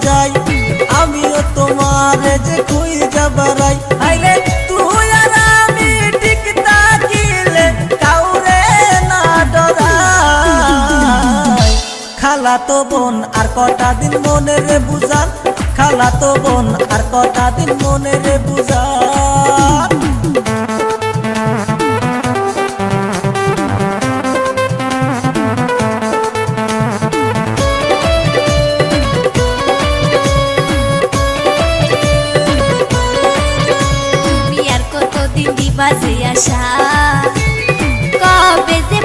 যাই আমিও তোমারে যে খুঁজা বেড়াই আইলে তুই আর আমি ঠিক থাকিলে কাউরে না ডরাই খালাতো বোন আর কটা দিন মনে রে বুঝান খালাতো বোন আর কটা দিন মনে রে বুঝান বাজে আশা কবে যে